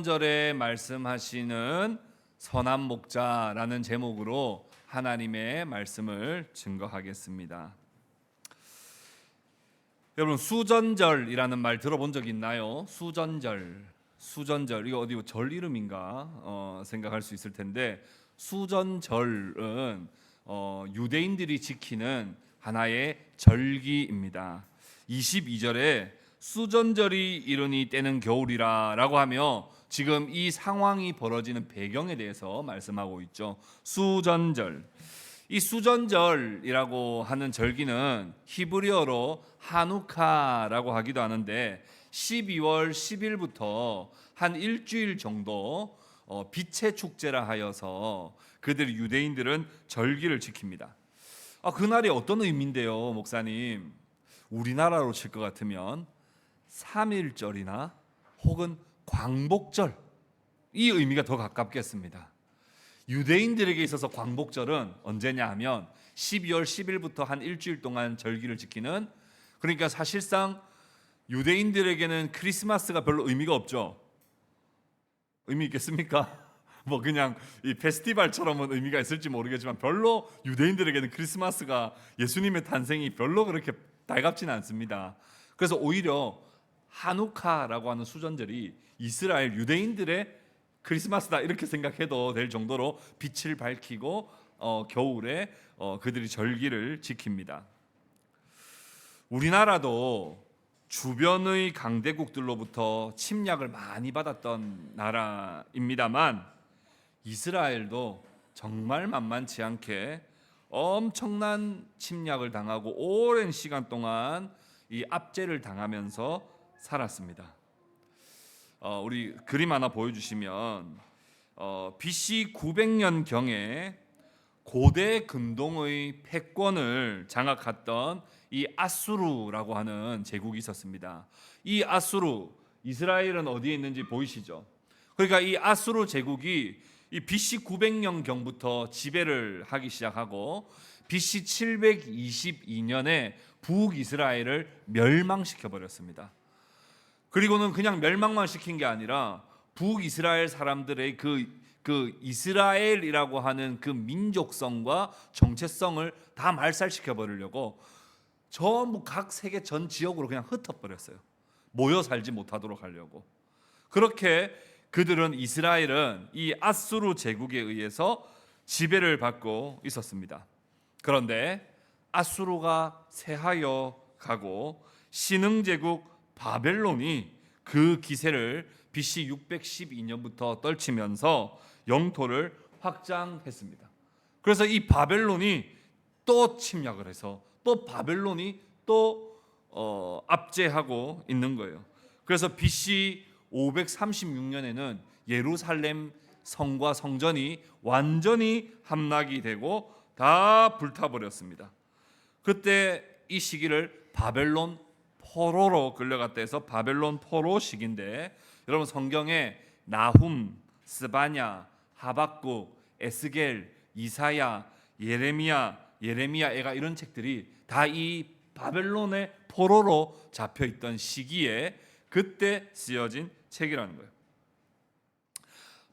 절에 말씀하시는 선한 목자라는 제목으로 하나님의 말씀을 증거하겠습니다. 여러분, 수전절이라는 말 들어본 적 있나요? 수전절 이거 어디 절 이름인가 생각할 수 있을 텐데, 수전절은 유대인들이 지키는 하나의 절기입니다. 22절에 수전절이 이르니 때는 겨울이라 라고 하며 지금 이 상황이 벌어지는 배경에 대해서 말씀하고 있죠. 수전절, 이 수전절이라고 하는 절기는 히브리어로 하누카라고 하기도 하는데, 12월 10일부터 한 일주일 정도 빛의 축제라 하여서 그들 유대인들은 절기를 지킵니다. 그날이 어떤 의미인데요, 목사님? 우리나라로 칠 것 같으면 3.1절이나 혹은 광복절, 이 의미가 더 가깝겠습니다. 유대인들에게 있어서 광복절은 언제냐 하면 12월 10일부터 한 일주일 동안 절기를 지키는, 그러니까 사실상 유대인들에게는 크리스마스가 별로 의미가 없죠. 의미 있겠습니까? 뭐 그냥 이 페스티벌처럼은 의미가 있을지 모르겠지만 별로 유대인들에게는 크리스마스가, 예수님의 탄생이 별로 그렇게 달갑지는 않습니다. 그래서 오히려 하누카라고 하는 수전절이 이스라엘 유대인들의 크리스마스다 이렇게 생각해도 될 정도로 빛을 밝히고 겨울에 그들이 절기를 지킵니다. 우리나라도 주변의 강대국들로부터 침략을 많이 받았던 나라입니다만, 이스라엘도 정말 만만치 않게 엄청난 침략을 당하고 오랜 시간 동안 이 압제를 당하면서 살았습니다. 우리 그림 하나 보여주시면 BC 900년 경에 고대 근동의 패권을 장악했던 이 아수르라고 하는 제국이 있었습니다. 이 아수르, 이스라엘은 어디에 있는지 보이시죠? 그러니까 이 아수르 제국이 이 BC 900년 경부터 지배를 하기 시작하고 BC 722년에 북이스라엘을 멸망시켜 버렸습니다. 그리고는 그냥 멸망만 시킨 게 아니라 북이스라엘 사람들의 그 이스라엘이라고 하는 그 민족성과 정체성을 다 말살시켜 버리려고 전부 각 세계 전 지역으로 그냥 흩어버렸어요. 모여 살지 못하도록 하려고. 그렇게 그들은, 이스라엘은 이 아수르 제국에 의해서 지배를 받고 있었습니다. 그런데 아수르가 쇠하여 가고 신흥 제국 바벨론이 그 기세를 BC 612년부터 떨치면서 영토를 확장했습니다. 그래서 이 바벨론이 또 침략을 해서 또 바벨론이 또 압제하고 있는 거예요. 그래서 BC 536년에는 예루살렘 성과 성전이 완전히 함락이 되고 다 불타버렸습니다. 그때 이 시기를 바벨론 포로로 끌려갔다 해서 바벨론 포로 시기인데, 여러분 성경에 나훔, 스바냐, 하박국, 에스겔, 이사야, 예레미야, 애가 이런 책들이 다 이 바벨론의 포로로 잡혀 있던 시기에 그때 쓰여진 책이라는 거예요.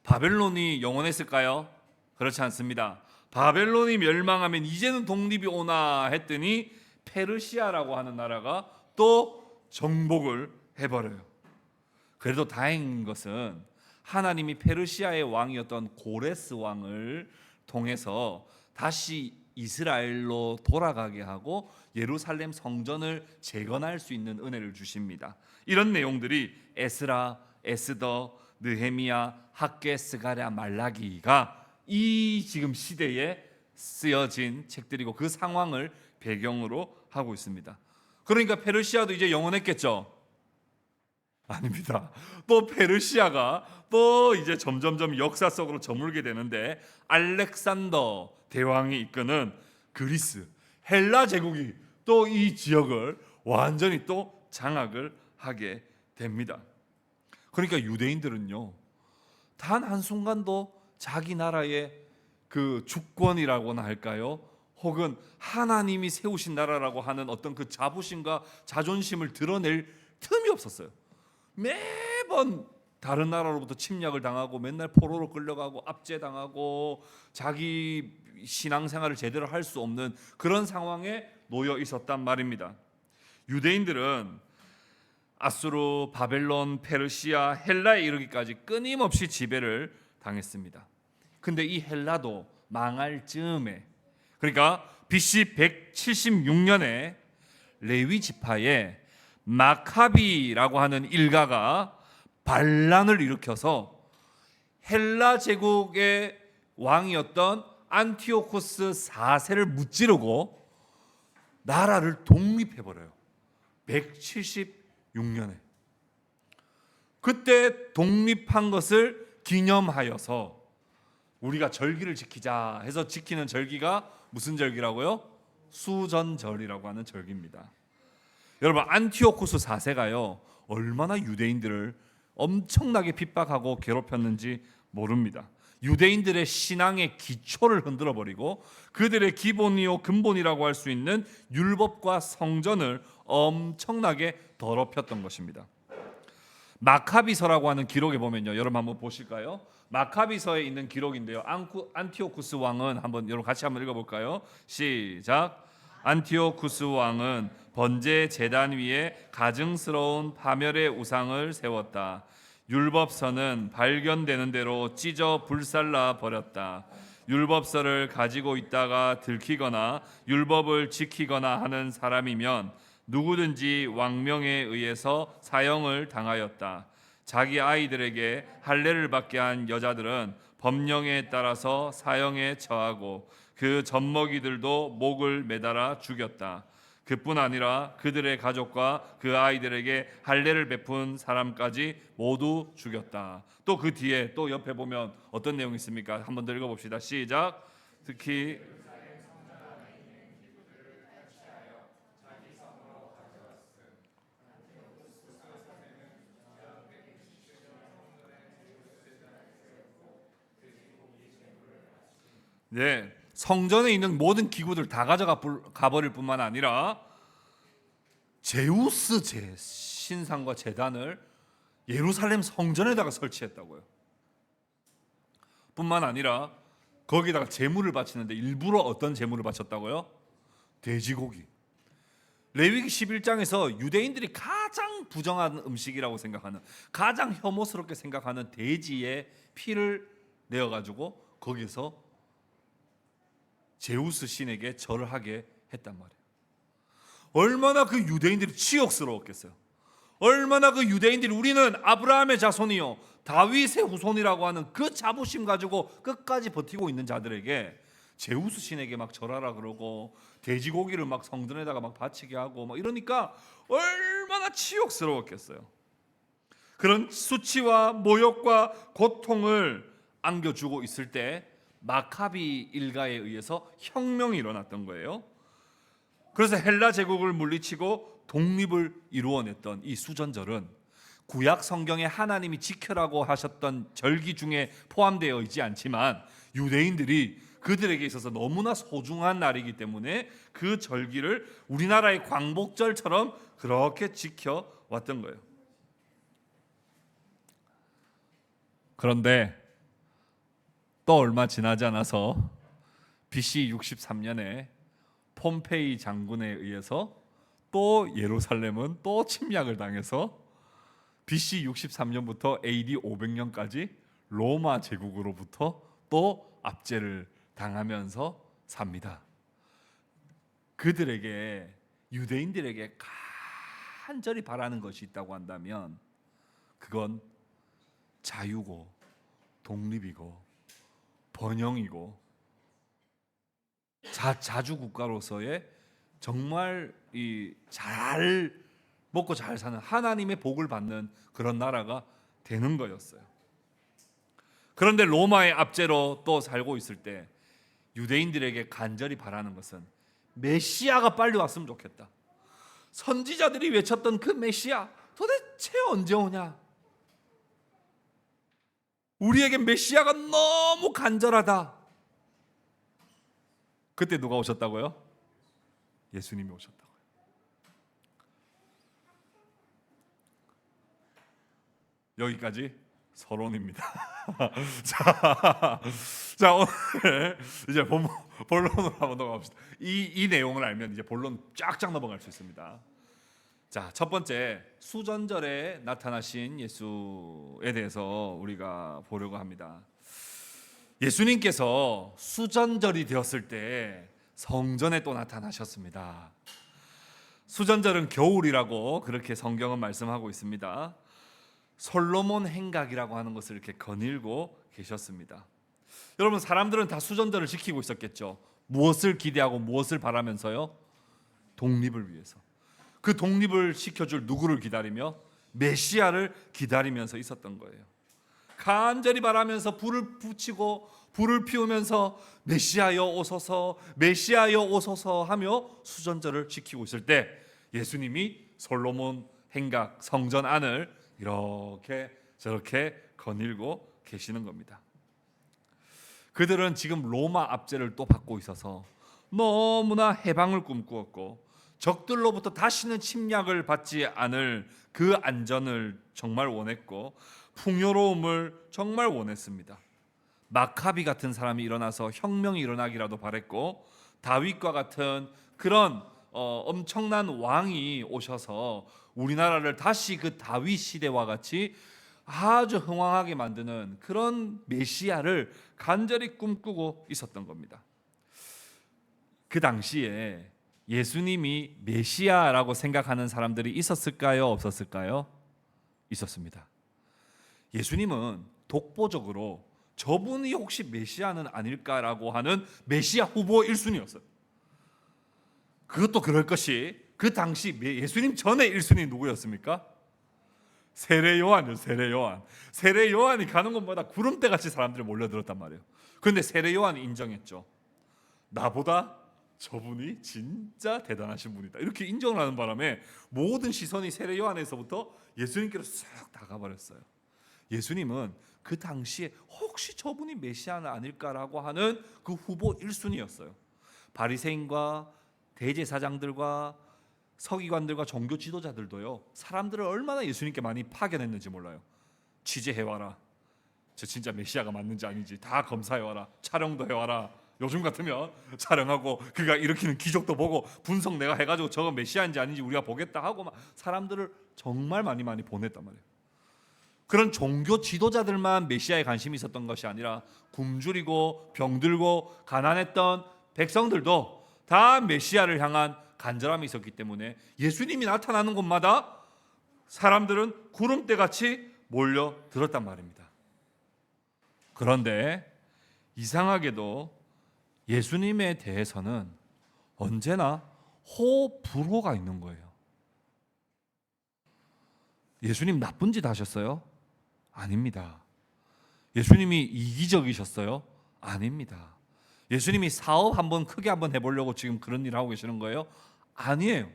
바벨론이 영원했을까요? 그렇지 않습니다. 바벨론이 멸망하면 이제는 독립이 오나 했더니 페르시아라고 하는 나라가 또 정복을 해버려요. 그래도 다행인 것은 하나님이 페르시아의 왕이었던 고레스 왕을 통해서 다시 이스라엘로 돌아가게 하고 예루살렘 성전을 재건할 수 있는 은혜를 주십니다. 이런 내용들이 에스라, 에스더, 느헤미야, 학개, 스가랴, 말라기가 이 지금 시대에 쓰여진 책들이고 그 상황을 배경으로 하고 있습니다. 그러니까 페르시아도 이제 영원했겠죠? 아닙니다. 또 페르시아가 또 이제 점점점 역사 속으로 저물게 되는데, 알렉산더 대왕이 이끄는 그리스, 헬라 제국이 또 이 지역을 완전히 또 장악을 하게 됩니다. 그러니까 유대인들은요, 단 한순간도 자기 나라의 그 주권이라고나 할까요? 혹은 하나님이 세우신 나라라고 하는 어떤 그 자부심과 자존심을 드러낼 틈이 없었어요. 매번 다른 나라로부터 침략을 당하고 맨날 포로로 끌려가고 압제당하고 자기 신앙생활을 제대로 할 수 없는 그런 상황에 놓여 있었단 말입니다. 유대인들은 아수르, 바벨론, 페르시아, 헬라에 이르기까지 끊임없이 지배를 당했습니다. 근데 이 헬라도 망할 즈음에, 그러니까 BC 176년에 레위 지파에 마카비라고 하는 일가가 반란을 일으켜서 헬라 제국의 왕이었던 안티오코스 4세를 무찌르고 나라를 독립해버려요. 176년에. 그때 독립한 것을 기념하여서 우리가 절기를 지키자 해서 지키는 절기가 무슨 절기라고요? 수전절이라고 하는 절기입니다. 여러분, 안티오코스 4세가요 얼마나 유대인들을 엄청나게 핍박하고 괴롭혔는지 모릅니다. 유대인들의 신앙의 기초를 흔들어버리고 그들의 기본이요 근본이라고 할 수 있는 율법과 성전을 엄청나게 더럽혔던 것입니다. 마카비서라고 하는 기록에 보면요, 여러분 한번 보실까요? 마카비서에 있는 기록인데요, 안티오쿠스 왕은 여러분 같이 한번 읽어볼까요? 시작. 안티오쿠스 왕은 번제 제단 위에 가증스러운 파멸의 우상을 세웠다. 율법서는 발견되는 대로 찢어 불살라 버렸다. 율법서를 가지고 있다가 들키거나 율법을 지키거나 하는 사람이면 누구든지 왕명에 의해서 사형을 당하였다. 자기 아이들에게 할례를 받게 한 여자들은 법령에 따라서 사형에 처하고 그 젖먹이들도 목을 매달아 죽였다. 그뿐 아니라 그들의 가족과 그 아이들에게 할례를 베푼 사람까지 모두 죽였다. 또 그 뒤에 또 옆에 보면 어떤 내용이 있습니까? 한번 더 읽어봅시다. 시작. 특히 네, 성전에 있는 모든 기구들 다 가버릴 뿐만 아니라 제우스 신상과 제단을 예루살렘 성전에다가 설치했다고요. 뿐만 아니라 거기다가 제물을 바치는데 일부러 어떤 제물을 바쳤다고요? 돼지고기. 레위기 11장에서 유대인들이 가장 부정한 음식이라고 생각하는, 가장 혐오스럽게 생각하는 돼지의 피를 내어가지고 거기서 제우스 신에게 절을 하게 했단 말이에요. 얼마나 그 유대인들이 치욕스러웠겠어요. 얼마나 그 유대인들이 우리는 아브라함의 자손이요 다윗의 후손이라고 하는 그 자부심 가지고 끝까지 버티고 있는 자들에게 제우스 신에게 막 절하라 그러고 돼지고기를 막 성전에다가 막 바치게 하고 막 이러니까 얼마나 치욕스러웠겠어요. 그런 수치와 모욕과 고통을 안겨주고 있을 때 마카비 일가에 의해서 혁명이 일어났던 거예요. 그래서 헬라 제국을 물리치고 독립을 이루어냈던 이 수전절은 구약 성경에 하나님이 지켜라고 하셨던 절기 중에 포함되어 있지 않지만 유대인들이 그들에게 있어서 너무나 소중한 날이기 때문에 그 절기를 우리나라의 광복절처럼 그렇게 지켜왔던 거예요. 그런데 또 얼마 지나지 않아서 BC 63년에 폼페이 장군에 의해서 또 예루살렘은 또 침략을 당해서 BC 63년부터 AD 500년까지 로마 제국으로부터 또 압제를 당하면서 삽니다. 그들에게, 유대인들에게 간절히 바라는 것이 있다고 한다면 그건 자유고 독립이고 번영이고 자주 국가로서의 정말 잘 먹고 잘 사는 하나님의 복을 받는 그런 나라가 되는 거였어요. 그런데 로마의 압제로 또 살고 있을 때 유대인들에게 간절히 바라는 것은 메시아가 빨리 왔으면 좋겠다. 선지자들이 외쳤던 그 메시아 도대체 언제 오냐? 우리에게 메시아가 너무 간절하다. 그때 누가 오셨다고요? 예수님이 오셨다고요. 여기까지 서론입니다. 자, 오늘 이제 본론으로 한번 넘어갑시다. 이 내용을 알면 이제 본론 쫙쫙 넘어갈 수 있습니다. 자, 첫 번째, 수전절에 나타나신 예수에 대해서 우리가 보려고 합니다. 예수님께서 수전절이 되었을 때 성전에 또 나타나셨습니다. 수전절은 겨울이라고 그렇게 성경은 말씀하고 있습니다. 솔로몬 행각이라고 하는 것을 이렇게 거닐고 계셨습니다. 여러분, 사람들은 다 수전절을 지키고 있었겠죠. 무엇을 기대하고 무엇을 바라면서요? 독립을 위해서. 그 독립을 시켜줄 누구를 기다리며? 메시아를 기다리면서 있었던 거예요. 간절히 바라면서 불을 붙이고 불을 피우면서 메시아여 오소서, 메시아여 오소서 하며 수전절을 지키고 있을 때 예수님이 솔로몬 행각 성전 안을 이렇게 저렇게 거닐고 계시는 겁니다. 그들은 지금 로마 압제를 또 받고 있어서 너무나 해방을 꿈꾸었고 적들로부터 다시는 침략을 받지 않을 그 안전을 정말 원했고 풍요로움을 정말 원했습니다. 마카비 같은 사람이 일어나서 혁명이 일어나기라도 바랬고 다윗과 같은 그런 엄청난 왕이 오셔서 우리나라를 다시 그 다윗 시대와 같이 아주 흥왕하게 만드는 그런 메시아를 간절히 꿈꾸고 있었던 겁니다. 그 당시에 예수님이 메시아라고 생각하는 사람들이 있었을까요? 없었을까요? 있었습니다. 예수님은 독보적으로 저분이 혹시 메시아는 아닐까라고 하는 메시아 후보 1순위였어요. 그것도 그럴 것이 그 당시 예수님 전에 1순위 누구였습니까? 세례 요한이요. 세례 요한이 가는 곳마다 구름대같이 사람들이 몰려들었단 말이에요. 그런데 세례 요한이 인정했죠. 나보다 저분이 진짜 대단하신 분이다. 이렇게 인정을 하는 바람에 모든 시선이 세례 요한에서부터 예수님께로 싹 다가버렸어요. 예수님은 그 당시에 혹시 저분이 메시아는 아닐까라고 하는 그 후보 1순위였어요. 바리새인과 대제사장들과 서기관들과 종교 지도자들도요, 사람들을 얼마나 예수님께 많이 파견했는지 몰라요. 취재해와라, 저 진짜 메시아가 맞는지 아닌지 다 검사해와라, 촬영도 해와라. 요즘 같으면 촬영하고 그가 일으키는 기적도 보고 분석 내가 해가지고 저거 메시아인지 아닌지 우리가 보겠다 하고 막 사람들을 정말 많이 보냈단 말이에요. 그런 종교 지도자들만 메시아에 관심이 있었던 것이 아니라 굶주리고 병들고 가난했던 백성들도 다 메시아를 향한 간절함이 있었기 때문에 예수님이 나타나는 곳마다 사람들은 구름대같이 몰려들었단 말입니다. 그런데 이상하게도 예수님에 대해서는 언제나 호불호가 있는 거예요. 예수님 나쁜 짓 하셨어요? 아닙니다. 예수님이 이기적이셨어요? 아닙니다. 예수님이 사업 크게 한번 해보려고 지금 그런 일을 하고 계시는 거예요? 아니에요.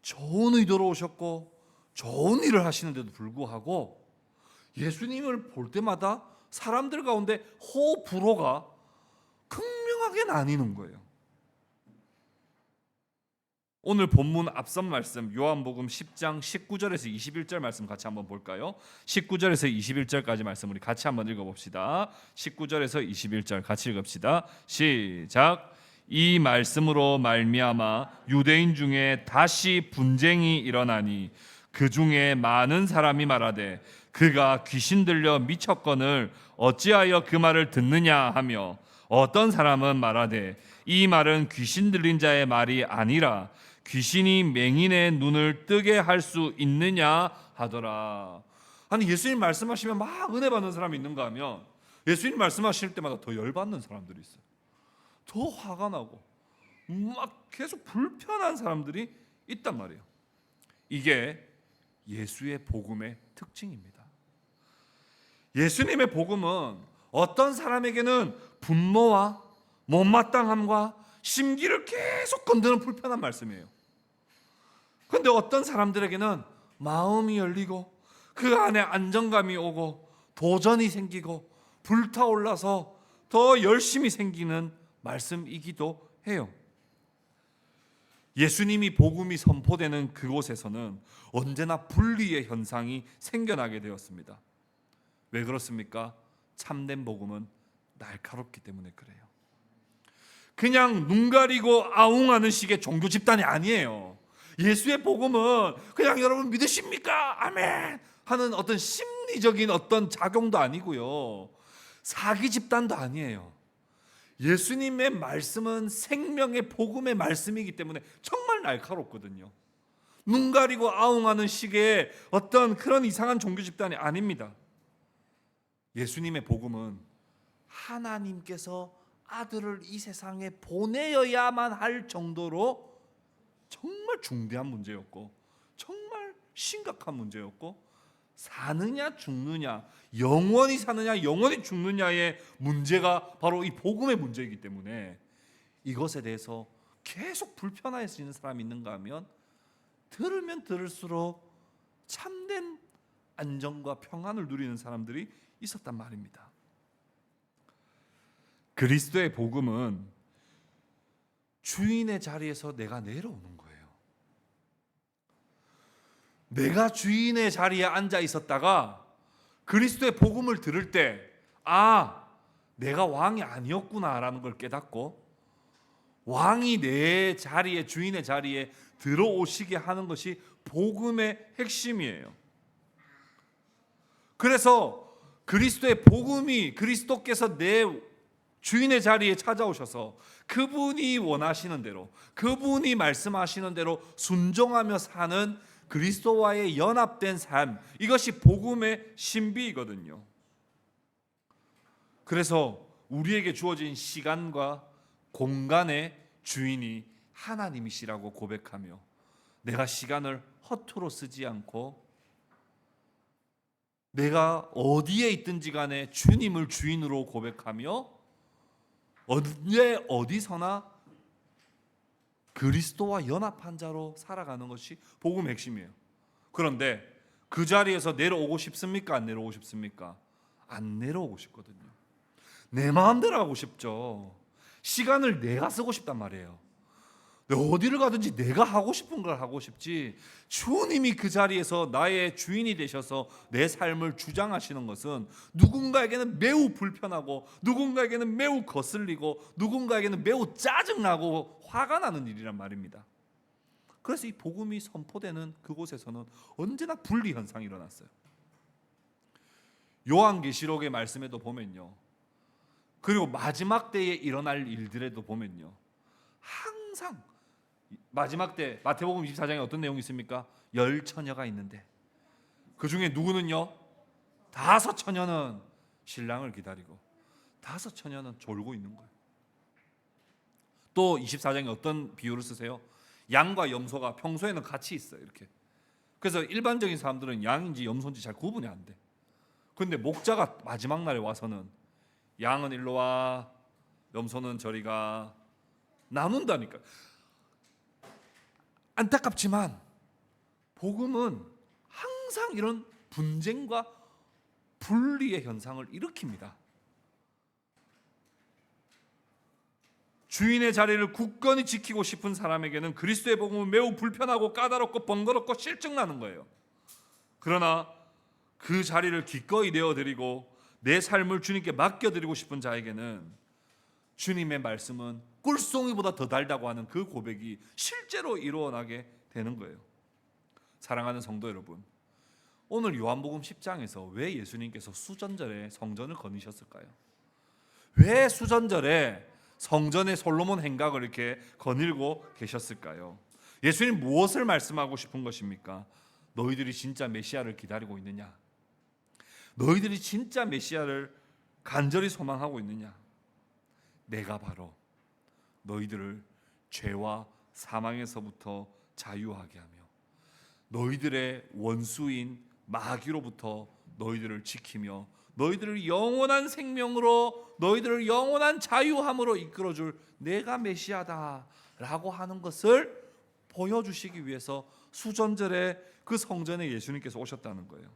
좋은 의도로 오셨고 좋은 일을 하시는데도 불구하고 예수님을 볼 때마다 사람들 가운데 호불호가 극명하게 나뉘는 거예요. 오늘 본문 앞선 말씀 요한복음 10장 19절에서 21절 말씀 같이 한번 볼까요? 19절에서 21절까지 말씀 우리 같이 한번 읽어봅시다. 19절에서 21절 같이 읽읍시다. 시작. 이 말씀으로 말미암아 유대인 중에 다시 분쟁이 일어나니 그 중에 많은 사람이 말하되 그가 귀신 들려 미쳤거늘 어찌하여 그 말을 듣느냐 하며 어떤 사람은 말하되 이 말은 귀신 들린 자의 말이 아니라 귀신이 맹인의 눈을 뜨게 할 수 있느냐 하더라. 아니 예수님 말씀하시면 막 은혜 받는 사람이 있는가 하면 예수님 말씀하실 때마다 더 열받는 사람들이 있어요. 더 화가 나고 막 계속 불편한 사람들이 있단 말이에요. 이게 예수의 복음의 특징입니다. 예수님의 복음은 어떤 사람에게는 분노와 못마땅함과 심기를 계속 건드는 불편한 말씀이에요. 그런데 어떤 사람들에게는 마음이 열리고 그 안에 안정감이 오고 도전이 생기고 불타올라서 더 열심히 생기는 말씀이기도 해요. 예수님이 복음이 선포되는 그곳에서는 언제나 분리의 현상이 생겨나게 되었습니다. 왜 그렇습니까? 참된 복음은 날카롭기 때문에 그래요. 그냥 눈 가리고 아웅하는 식의 종교 집단이 아니에요. 예수의 복음은 그냥 여러분 믿으십니까? 아멘 하는 어떤 심리적인 어떤 작용도 아니고요, 사기 집단도 아니에요. 예수님의 말씀은 생명의 복음의 말씀이기 때문에 정말 날카롭거든요. 눈 가리고 아웅하는 식의 어떤 그런 이상한 종교 집단이 아닙니다. 예수님의 복음은 하나님께서 아들을 이 세상에 보내어야만 할 정도로 정말 중대한 문제였고, 정말 심각한 문제였고, 사느냐 죽느냐, 영원히 사느냐 영원히 죽느냐의 문제가 바로 이 복음의 문제이기 때문에 이것에 대해서 계속 불편해지는 사람이 있는가 하면 들으면 들을수록 참된 안정과 평안을 누리는 사람들이 있었단 말입니다. 그리스도의 복음은 주인의 자리에서 내가 내려오는 거예요. 내가 주인의 자리에 앉아 있었다가 그리스도의 복음을 들을 때, 내가 왕이 아니었구나라는 걸 깨닫고 왕이 내 자리에, 주인의 자리에 들어오시게 하는 것이 복음의 핵심이에요. 그래서 그리스도의 복음이, 그리스도께서 내 주인의 자리에 찾아오셔서 그분이 원하시는 대로, 그분이 말씀하시는 대로 순종하며 사는 그리스도와의 연합된 삶, 이것이 복음의 신비이거든요. 그래서 우리에게 주어진 시간과 공간의 주인이 하나님이시라고 고백하며 내가 시간을 허투루 쓰지 않고 내가 어디에 있든지 간에 주님을 주인으로 고백하며 언제 어디서나 그리스도와 연합한 자로 살아가는 것이 복음의 핵심이에요. 그런데 그 자리에서 내려오고 싶습니까? 안 내려오고 싶습니까? 안 내려오고 싶거든요. 내 마음대로 하고 싶죠. 시간을 내가 쓰고 싶단 말이에요. 어디를 가든지 내가 하고 싶은 걸 하고 싶지, 주님이 그 자리에서 나의 주인이 되셔서 내 삶을 주장하시는 것은 누군가에게는 매우 불편하고, 누군가에게는 매우 거슬리고, 누군가에게는 매우 짜증나고 화가 나는 일이란 말입니다. 그래서 이 복음이 선포되는 그곳에서는 언제나 분리 현상이 일어났어요. 요한계시록의 말씀에도 보면요, 그리고 마지막 때에 일어날 일들에도 보면요, 항상 마지막 때 마태복음 24장에 어떤 내용이 있습니까? 10처녀가 있는데 그 중에 누구는요, 5처녀는 신랑을 기다리고 5처녀는 졸고 있는 거예요. 또 24장에 어떤 비유를 쓰세요? 양과 염소가 평소에는 같이 있어요, 이렇게. 그래서 일반적인 사람들은 양인지 염소인지 잘 구분이 안 돼. 그런데 목자가 마지막 날에 와서는 양은 일로 와, 염소는 저리 가, 나눈다니까. 안타깝지만 복음은 항상 이런 분쟁과 분리의 현상을 일으킵니다. 주인의 자리를 굳건히 지키고 싶은 사람에게는 그리스도의 복음은 매우 불편하고 까다롭고 번거롭고 실증나는 거예요. 그러나 그 자리를 기꺼이 내어드리고 내 삶을 주님께 맡겨드리고 싶은 자에게는 주님의 말씀은 꿀송이보다 더 달다고 하는 그 고백이 실제로 이루어나게 되는 거예요. 사랑하는 성도 여러분, 오늘 요한복음 10장에서 왜 예수님께서 수전절에 성전을 거니셨을까요? 왜 수전절에 성전의 솔로몬 행각을 이렇게 거닐고 계셨을까요? 예수님 무엇을 말씀하고 싶은 것입니까? 너희들이 진짜 메시아를 기다리고 있느냐? 너희들이 진짜 메시아를 간절히 소망하고 있느냐? 내가 바로 너희들을 죄와 사망에서부터 자유하게 하며 너희들의 원수인 마귀로부터 너희들을 지키며 너희들을 영원한 생명으로, 너희들을 영원한 자유함으로 이끌어줄 내가 메시아다라고 하는 것을 보여주시기 위해서 수전절에 그 성전에 예수님께서 오셨다는 거예요.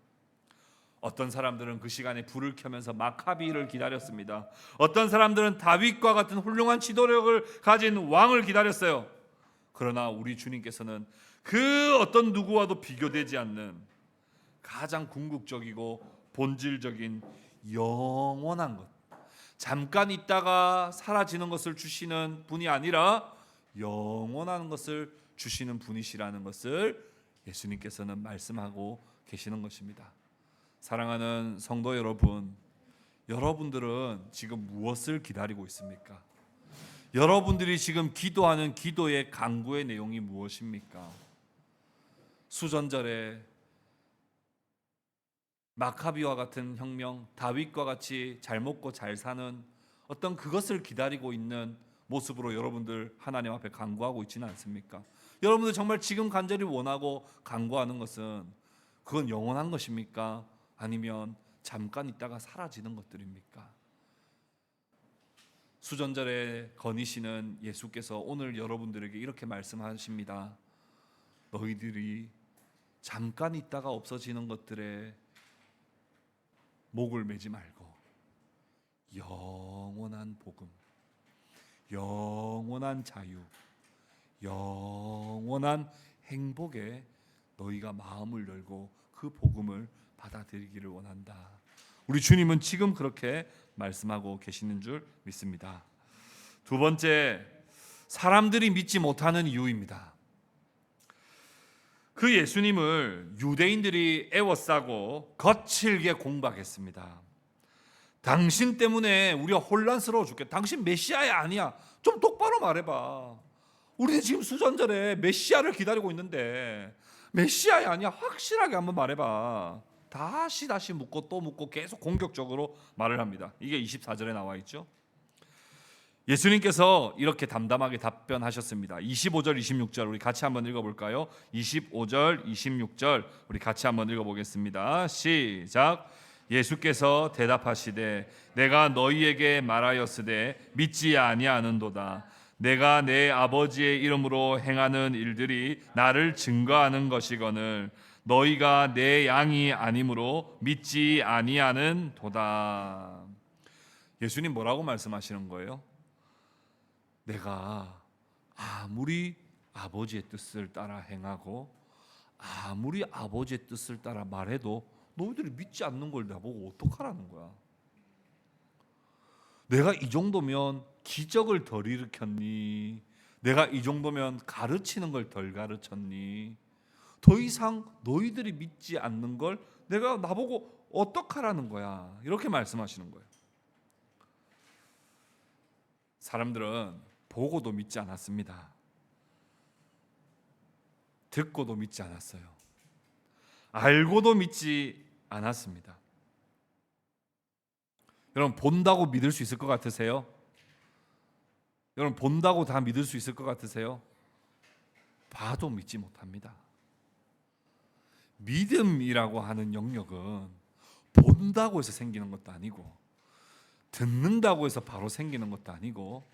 어떤 사람들은 그 시간에 불을 켜면서 마카비를 기다렸습니다. 어떤 사람들은 다윗과 같은 훌륭한 지도력을 가진 왕을 기다렸어요. 그러나 우리 주님께서는 그 어떤 누구와도 비교되지 않는 가장 궁극적이고 본질적인 영원한 것, 잠깐 있다가 사라지는 것을 주시는 분이 아니라 영원한 것을 주시는 분이시라는 것을 예수님께서는 말씀하고 계시는 것입니다. 사랑하는 성도 여러분, 여러분들은 지금 무엇을 기다리고 있습니까? 여러분들이 지금 기도하는 기도의 간구의 내용이 무엇입니까? 수전절에 마카비와 같은 혁명, 다윗과 같이 잘 먹고 잘 사는 어떤 그것을 기다리고 있는 모습으로 여러분들 하나님 앞에 간구하고 있지는 않습니까? 여러분들 정말 지금 간절히 원하고 간구하는 것은 그건 영원한 것입니까? 아니면 잠깐 있다가 사라지는 것들입니까? 수전절에 거니시는 예수께서 오늘 여러분들에게 이렇게 말씀하십니다. 너희들이 잠깐 있다가 없어지는 것들에 목을 매지 말고 영원한 복음, 영원한 자유, 영원한 행복에 너희가 마음을 열고 그 복음을 받아들이기를 원한다. 우리 주님은 지금 그렇게 말씀하고 계시는 줄 믿습니다. 두 번째, 사람들이 믿지 못하는 이유입니다. 그 예수님을 유대인들이 애워싸고 거칠게 공박했습니다. 당신 때문에 우리가 혼란스러워 죽겠다. 당신 메시아야 아니야. 좀 똑바로 말해봐. 우리는 지금 수전절에 메시아를 기다리고 있는데 메시아야 아니야. 확실하게 한번 말해봐. 다시 묻고 또 묻고 계속 공격적으로 말을 합니다. 이게 24절에 나와 있죠. 예수님께서 이렇게 담담하게 답변하셨습니다. 25절 26절 우리 같이 한번 읽어볼까요? 25절 26절 우리 같이 한번 읽어보겠습니다. 시작. 예수께서 대답하시되 내가 너희에게 말하였으되 믿지 아니하는도다. 내가 내 아버지의 이름으로 행하는 일들이 나를 증거하는 것이거늘 너희가 내 양이 아니므로 믿지 아니하는도다. 예수님 뭐라고 말씀하시는 거예요? 내가 아무리 아버지의 뜻을 따라 행하고 아무리 아버지의 뜻을 따라 말해도 너희들이 믿지 않는 걸 나보고 어떡하라는 거야? 내가 이 정도면 기적을 덜 일으켰니? 내가 이 정도면 가르치는 걸 덜 가르쳤니? 더 이상 너희들이 믿지 않는 걸 내가 나보고 어떡하라는 거야? 이렇게 말씀하시는 거예요. 사람들은 보고도 믿지 않았습니다. 듣고도 믿지 않았어요. 알고도 믿지 않았습니다. 여러분 본다고 믿을 수 있을 것 같으세요? 여러분 본다고 다 믿을 수 있을 것 같으세요? 봐도 믿지 못합니다. 믿음이라고 하는 영역은 본다고 해서 생기는 것도 아니고 듣는다고 해서 바로 생기는 것도 아니고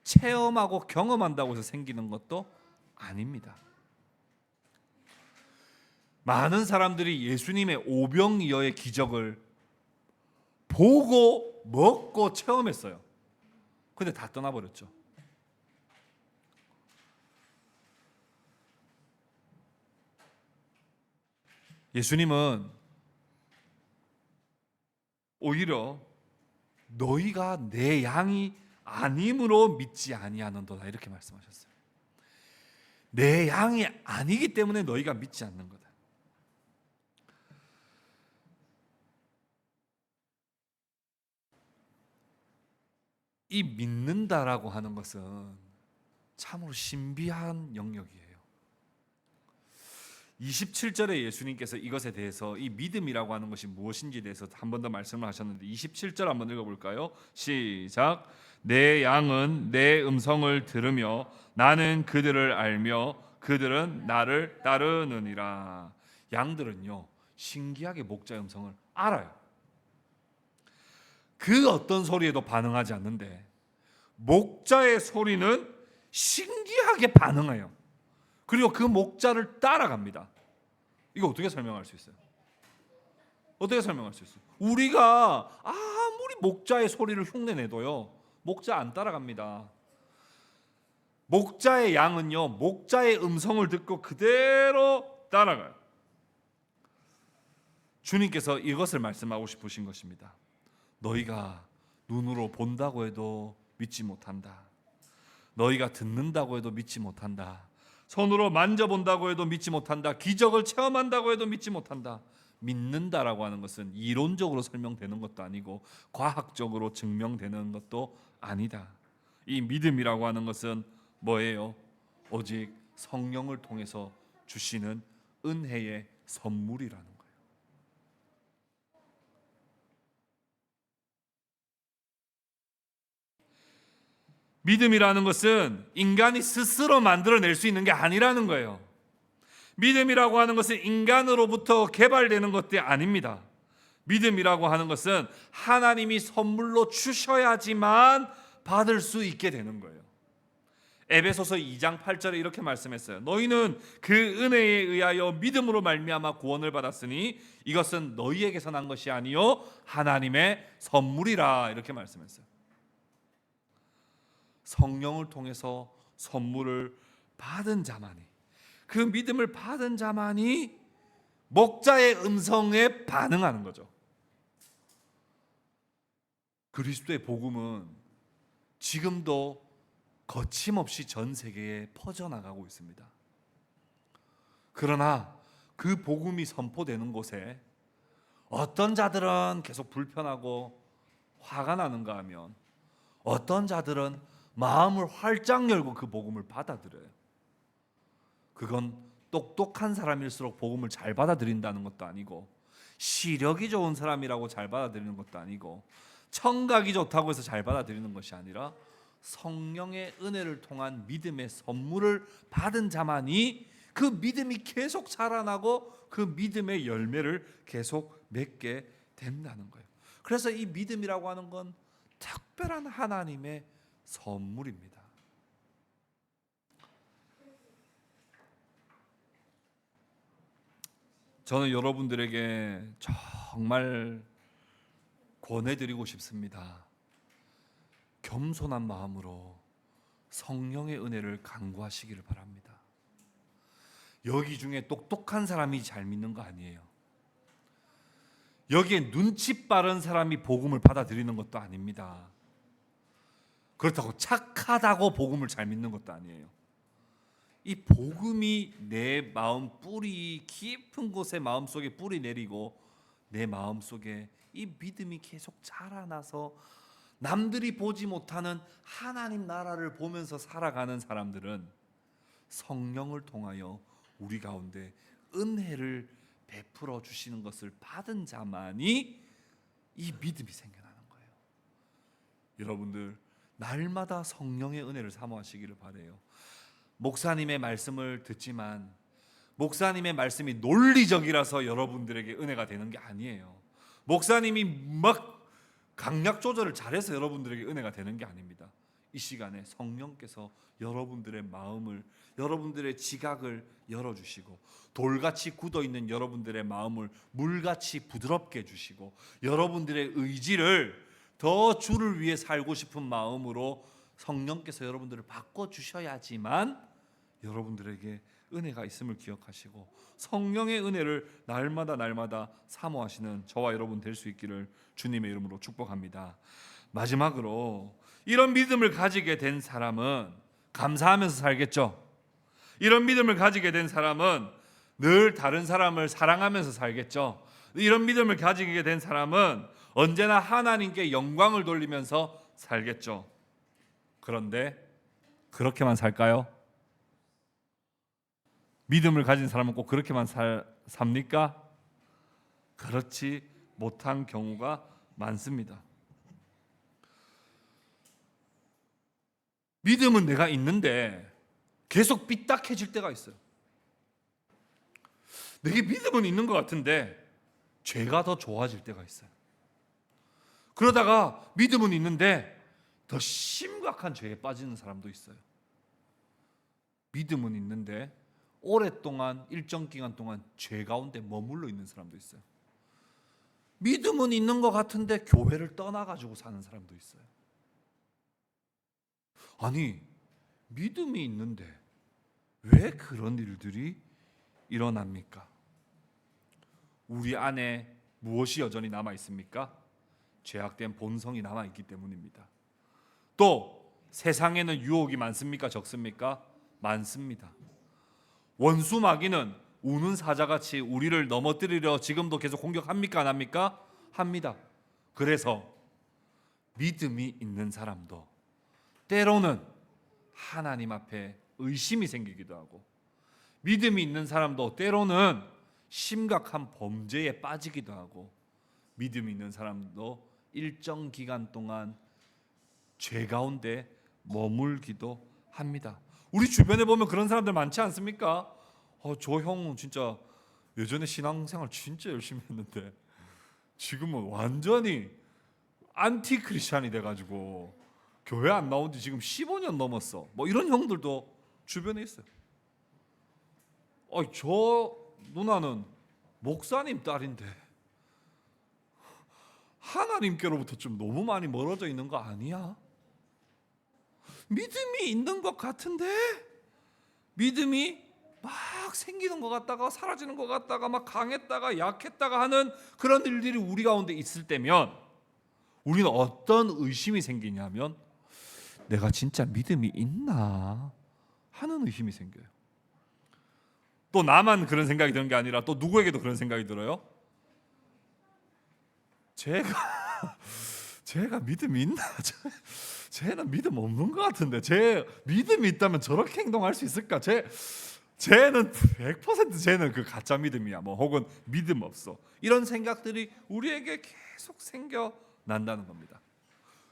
체험하고 경험한다고 해서 생기는 것도 아닙니다. 많은 사람들이 예수님의 오병이어의 기적을 보고 먹고 체험했어요. 근데 다 떠나버렸죠. 예수님은 오히려 너희가 내 양이 아님으로 믿지 아니하는도다 이렇게 말씀하셨어요. 내 양이 아니기 때문에 너희가 믿지 않는 거다. 이 믿는다라고 하는 것은 참으로 신비한 영역이에요. 27절에 예수님께서 이것에 대해서 이 믿음이라고 하는 것이 무엇인지에 대해서 한 번 더 말씀을 하셨는데 27절 한번 읽어볼까요? 시작. 내 양은 내 음성을 들으며 나는 그들을 알며 그들은 나를 따르느니라. 양들은요 신기하게 목자의 음성을 알아요. 그 어떤 소리에도 반응하지 않는데 목자의 소리는 신기하게 반응해요. 그리고 그 목자를 따라갑니다. 이거 어떻게 설명할 수 있어요? 어떻게 설명할 수 있어요? 우리가 아무리 목자의 소리를 흉내내도요 목자 안 따라갑니다. 목자의 양은요 목자의 음성을 듣고 그대로 따라가요. 주님께서 이것을 말씀하고 싶으신 것입니다. 너희가 눈으로 본다고 해도 믿지 못한다. 너희가 듣는다고 해도 믿지 못한다. 손으로 만져본다고 해도 믿지 못한다. 기적을 체험한다고 해도 믿지 못한다. 믿는다라고 하는 것은 이론적으로 설명되는 것도 아니고 과학적으로 증명되는 것도 아니다. 이 믿음이라고 하는 것은 뭐예요? 오직 성령을 통해서 주시는 은혜의 선물이라는 거예요. 믿음이라는 것은 인간이 스스로 만들어낼 수 있는 게 아니라는 거예요. 믿음이라고 하는 것은 인간으로부터 개발되는 것이 아닙니다. 믿음이라고 하는 것은 하나님이 선물로 주셔야지만 받을 수 있게 되는 거예요. 에베소서 2장 8절에 이렇게 말씀했어요. 너희는 그 은혜에 의하여 믿음으로 말미암아 구원을 받았으니 이것은 너희에게서 난 것이 아니요 하나님의 선물이라, 이렇게 말씀했어요. 성령을 통해서 선물을 받은 자만이, 그 믿음을 받은 자만이 목자의 음성에 반응하는 거죠. 그리스도의 복음은 지금도 거침없이 전 세계에 퍼져나가고 있습니다. 그러나 그 복음이 선포되는 곳에 어떤 자들은 계속 불편하고 화가 나는가 하면 어떤 자들은 마음을 활짝 열고 그 복음을 받아들여요. 그건 똑똑한 사람일수록 복음을 잘 받아들인다는 것도 아니고, 시력이 좋은 사람이라고 잘 받아들이는 것도 아니고, 청각이 좋다고 해서 잘 받아들이는 것이 아니라 성령의 은혜를 통한 믿음의 선물을 받은 자만이 그 믿음이 계속 자라나고 그 믿음의 열매를 계속 맺게 된다는 거예요. 그래서 이 믿음이라고 하는 건 특별한 하나님의 선물입니다. 저는 여러분들에게 정말 권해드리고 싶습니다. 겸손한 마음으로 성령의 은혜를 간구하시기를 바랍니다. 여기 중에 똑똑한 사람이 잘 믿는 거 아니에요. 여기에 눈치 빠른 사람이 복음을 받아들이는 것도 아닙니다. 그렇다고 착하다고 복음을 잘 믿는 것도 아니에요. 이 복음이 내 마음 뿌리 깊은 곳에 마음속에 뿌리 내리고 내 마음속에 이 믿음이 계속 자라나서 남들이 보지 못하는 하나님 나라를 보면서 살아가는 사람들은 성령을 통하여 우리 가운데 은혜를 베풀어 주시는 것을 받은 자만이 이 믿음이 생겨나는 거예요. 여러분들 날마다 성령의 은혜를 사모하시기를 바라요. 목사님의 말씀을 듣지만 목사님의 말씀이 논리적이라서 여러분들에게 은혜가 되는 게 아니에요. 목사님이 막 강약 조절을 잘해서 여러분들에게 은혜가 되는 게 아닙니다. 이 시간에 성령께서 여러분들의 마음을, 여러분들의 지각을 열어주시고 돌같이 굳어있는 여러분들의 마음을 물같이 부드럽게 해주시고 여러분들의 의지를 더 주를 위해 살고 싶은 마음으로 성령께서 여러분들을 바꿔주셔야지만 여러분들에게 은혜가 있음을 기억하시고 성령의 은혜를 날마다 사모하시는 저와 여러분 될 수 있기를 주님의 이름으로 축복합니다. 마지막으로 이런 믿음을 가지게 된 사람은 감사하면서 살겠죠. 이런 믿음을 가지게 된 사람은 늘 다른 사람을 사랑하면서 살겠죠. 이런 믿음을 가지게 된 사람은 언제나 하나님께 영광을 돌리면서 살겠죠. 그런데 그렇게만 살까요? 믿음을 가진 사람은 꼭 그렇게만 삽니까? 그렇지 못한 경우가 많습니다. 믿음은 내가 있는데 계속 삐딱해질 때가 있어요. 내게 믿음은 있는 것 같은데 죄가 더 좋아질 때가 있어요. 그러다가 믿음은 있는데 더 심각한 죄에 빠지는 사람도 있어요. 믿음은 있는데 오랫동안 일정 기간 동안 죄 가운데 머물러 있는 사람도 있어요. 믿음은 있는 것 같은데 교회를 떠나가지고 사는 사람도 있어요. 아니, 믿음이 있는데 왜 그런 일들이 일어납니까? 우리 안에 무엇이 여전히 남아 있습니까? 죄악된 본성이 남아 있기 때문입니다. 또 세상에는 유혹이 많습니까? 적습니까? 많습니다. 원수 마귀는 우는 사자같이 우리를 넘어뜨리려 지금도 계속 공격합니까? 안 합니까? 합니다. 그래서 믿음이 있는 사람도 때로는 하나님 앞에 의심이 생기기도 하고, 믿음이 있는 사람도 때로는 심각한 범죄에 빠지기도 하고, 믿음이 있는 사람도 일정 기간 동안 죄 가운데 머물기도 합니다. 우리 주변에 보면 그런 사람들 많지 않습니까? 저 형은 진짜 예전에 신앙생활 진짜 열심히 했는데 지금은 완전히 안티 크리스찬이 돼가지고 교회 안 나온 지 지금 15년 넘었어. 뭐 이런 형들도 주변에 있어요. 저 누나는 목사님 딸인데 하나님께로부터 좀 너무 많이 멀어져 있는 거 아니야? 믿음이 있는 것 같은데 믿음이 막 생기는 것 같다가 사라지는 것 같다가 막 강했다가 약했다가 하는 그런 일들이 우리 가운데 있을 때면 우리는 어떤 의심이 생기냐면 내가 진짜 믿음이 있나 하는 의심이 생겨요. 또 나만 그런 생각이 드는 게 아니라 또 누구에게도 그런 생각이 들어요. 제가 믿음이 있나? 쟤는 믿음 없는 것 같은데 쟤 믿음이 있다면 저렇게 행동할 수 있을까? 쟤는 100% 쟤는 그 가짜 믿음이야. 뭐 혹은 믿음 없어. 이런 생각들이 우리에게 계속 생겨난다는 겁니다.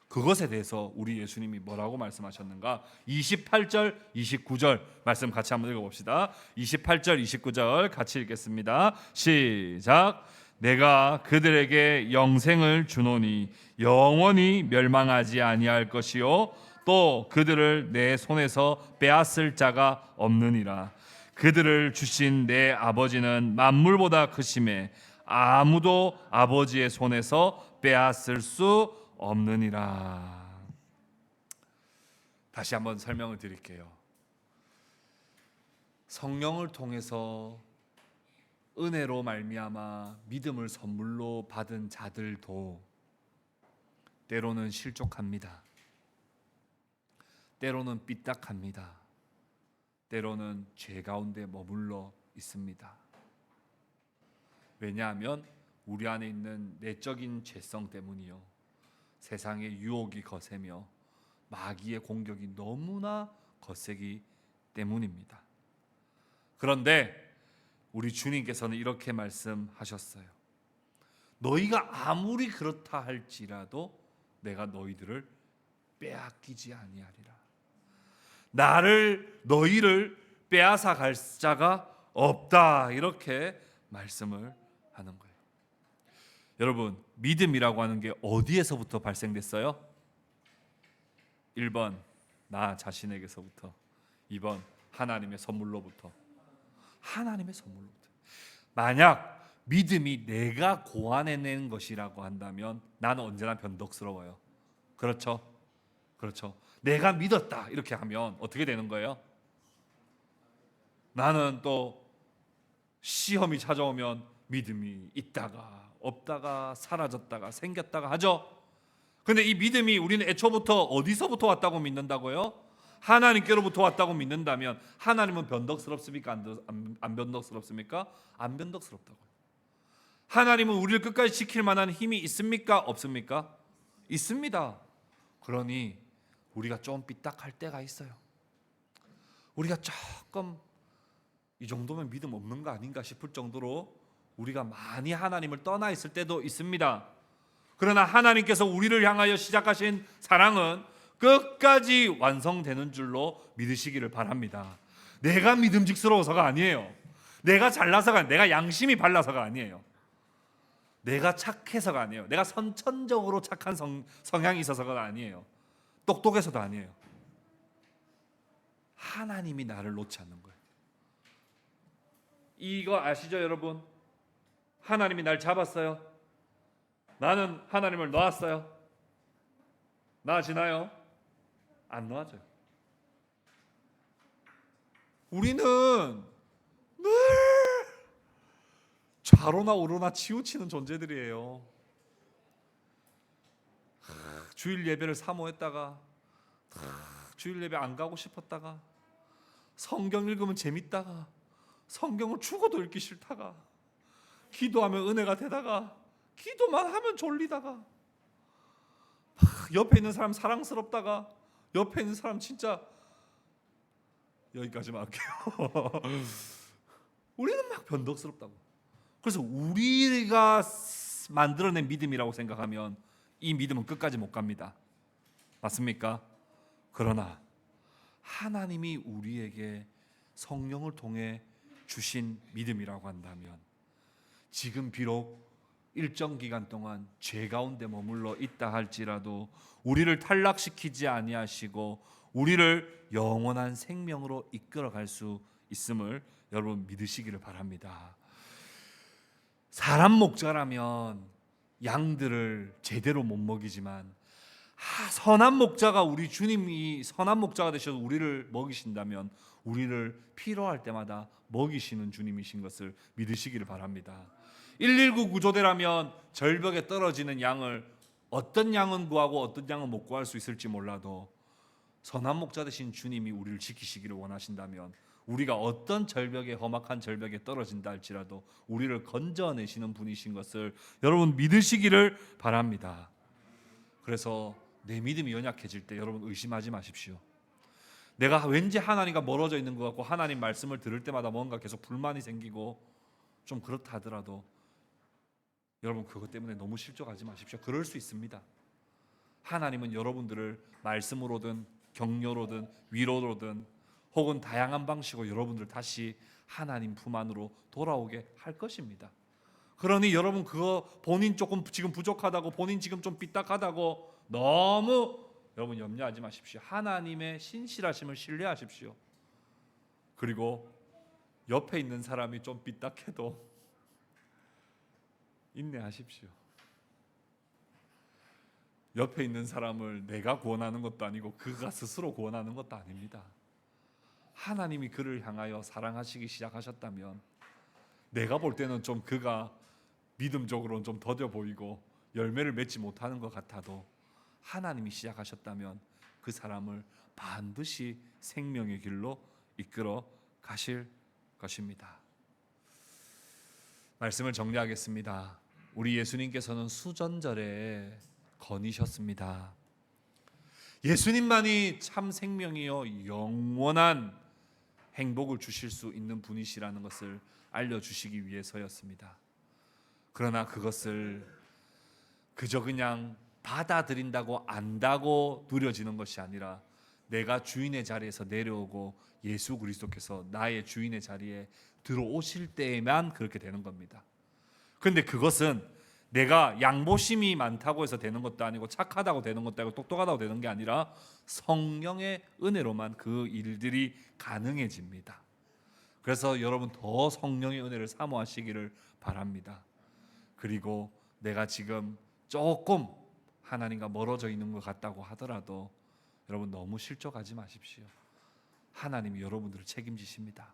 그것에 대해서 우리 예수님이 뭐라고 말씀하셨는가? 28절, 29절 말씀 같이 한번 읽어봅시다. 28절, 29절 같이 읽겠습니다. 시작. 내가 그들에게 영생을 주노니 영원히 멸망하지 아니할 것이요 또 그들을 내 손에서 빼앗을 자가 없느니라. 그들을 주신 내 아버지는 만물보다 크심에 아무도 아버지의 손에서 빼앗을 수 없느니라. 다시 한번 설명을 드릴게요. 성령을 통해서 은혜로 말미암아 믿음을 선물로 받은 자들도 때로는 실족합니다. 때로는 삐딱합니다. 때로는 죄 가운데 머물러 있습니다. 왜냐하면 우리 안에 있는 내적인 죄성 때문이요, 세상의 유혹이 거세며 마귀의 공격이 너무나 거세기 때문입니다. 그런데 우리 주님께서는 이렇게 말씀하셨어요. 너희가 아무리 그렇다 할지라도 내가 너희들을 빼앗기지 아니하리라. 너희를 빼앗아 갈 자가 없다. 이렇게 말씀을 하는 거예요. 여러분, 믿음이라고 하는 게 어디에서부터 발생됐어요? 1번 나 자신에게서부터, 2번 하나님의 선물로부터. 하나님의 선물로부터. 만약 믿음이 내가 고안해낸 것이라고 한다면 나는 언제나 변덕스러워요. 그렇죠? 내가 믿었다 이렇게 하면 어떻게 되는 거예요? 나는 또 시험이 찾아오면 믿음이 있다가 없다가 사라졌다가 생겼다가 하죠. 근데 이 믿음이 우리는 애초부터 어디서부터 왔다고 믿는다고요? 하나님께로부터 왔다고 믿는다면 하나님은 변덕스럽습니까? 안 변덕스럽습니까? 안 변덕스럽다고요. 하나님은 우리를 끝까지 지킬 만한 힘이 있습니까? 없습니까? 있습니다. 그러니 우리가 좀 삐딱할 때가 있어요. 우리가 조금 이 정도면 믿음 없는 거 아닌가 싶을 정도로 우리가 많이 하나님을 떠나 있을 때도 있습니다. 그러나 하나님께서 우리를 향하여 시작하신 사랑은 끝까지 완성되는 줄로 믿으시기를 바랍니다. 내가 믿음직스러워서가 아니에요. 내가 잘나서가 아니에요. 내가 양심이 발라서가 아니에요. 내가 착해서가 아니에요. 내가 선천적으로 착한 성향이 있어서가 아니에요. 똑똑해서도 아니에요. 하나님이 나를 놓지 않는 거예요. 이거 아시죠, 여러분? 하나님이 날 잡았어요. 나는 하나님을 놓았어요. 나아지나요? 안 놓아져요. 우리는 늘 좌로나 우로나 치우치는 존재들이에요. 주일 예배를 사모했다가 주일 예배 안 가고 싶었다가 성경 읽으면 재밌다가 성경을 죽어도 읽기 싫다가 기도하면 은혜가 되다가 기도만 하면 졸리다가 옆에 있는 사람 사랑스럽다가 옆에 있는 사람 진짜 여기까지만 할게요. 우리는 막 변덕스럽다고. 그래서 우리가 만들어낸 믿음이라고 생각하면 이 믿음은 끝까지 못 갑니다. 맞습니까? 그러나 하나님이 우리에게 성령을 통해 주신 믿음이라고 한다면 지금 비록 일정 기간 동안 죄 가운데 머물러 있다 할지라도 우리를 탈락시키지 아니하시고 우리를 영원한 생명으로 이끌어갈 수 있음을 여러분 믿으시기를 바랍니다. 사람 목자라면 양들을 제대로 못 먹이지만 선한 목자가 우리 주님이 선한 목자가 되셔서 우리를 먹이신다면 우리를 필요할 때마다 먹이시는 주님이신 것을 믿으시기를 바랍니다. 119 구조대라면 절벽에 떨어지는 양을 어떤 양은 구하고 어떤 양은 못 구할 수 있을지 몰라도 선한 목자 되신 주님이 우리를 지키시기를 원하신다면 우리가 어떤 절벽에 험악한 절벽에 떨어진다 할지라도 우리를 건져내시는 분이신 것을 여러분 믿으시기를 바랍니다. 그래서 내 믿음이 연약해질 때 여러분 의심하지 마십시오. 내가 왠지 하나님과 멀어져 있는 것 같고 하나님 말씀을 들을 때마다 뭔가 계속 불만이 생기고 좀 그렇다 하더라도 여러분 그것 때문에 너무 실족하지 마십시오. 그럴 수 있습니다. 하나님은 여러분들을 말씀으로든 격려로든 위로로든 혹은 다양한 방식으로 여러분들 다시 하나님 품 안으로 돌아오게 할 것입니다. 그러니 여러분 그거 본인 조금 지금 부족하다고 본인 지금 좀 삐딱하다고 너무 여러분 염려하지 마십시오. 하나님의 신실하심을 신뢰하십시오. 그리고 옆에 있는 사람이 좀 삐딱해도 인내하십시오. 옆에 있는 사람을 내가 구원하는 것도 아니고 그가 스스로 구원하는 것도 아닙니다. 하나님이 그를 향하여 사랑하시기 시작하셨다면 내가 볼 때는 좀 그가 믿음적으로는 좀 더뎌 보이고 열매를 맺지 못하는 것 같아도 하나님이 시작하셨다면 그 사람을 반드시 생명의 길로 이끌어 가실 것입니다. 말씀을 정리하겠습니다. 우리 예수님께서는 수전절에 거니셨습니다. 예수님만이 참 생명이요 영원한 행복을 주실 수 있는 분이시라는 것을 알려주시기 위해서였습니다. 그러나 그것을 그저 그냥 받아들인다고 안다고 누려지는 것이 아니라 내가 주인의 자리에서 내려오고 예수 그리스도께서 나의 주인의 자리에 들어오실 때에만 그렇게 되는 겁니다. 그런데 그것은 내가 양보심이 많다고 해서 되는 것도 아니고 착하다고 되는 것도 아니고 똑똑하다고 되는 게 아니라 성령의 은혜로만 그 일들이 가능해집니다. 그래서 여러분 더 성령의 은혜를 사모하시기를 바랍니다. 그리고 내가 지금 조금 하나님과 멀어져 있는 것 같다고 하더라도 여러분 너무 실족하지 마십시오. 하나님이 여러분들을 책임지십니다.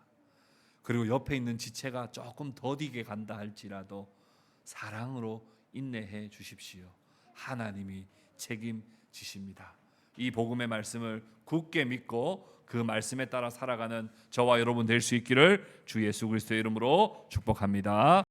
그리고 옆에 있는 지체가 조금 더디게 간다 할지라도 사랑으로 인내해 주십시오. 하나님이 책임지십니다. 이 복음의 말씀을 굳게 믿고 그 말씀에 따라 살아가는 저와 여러분 될 수 있기를 주 예수 그리스도의 이름으로 축복합니다.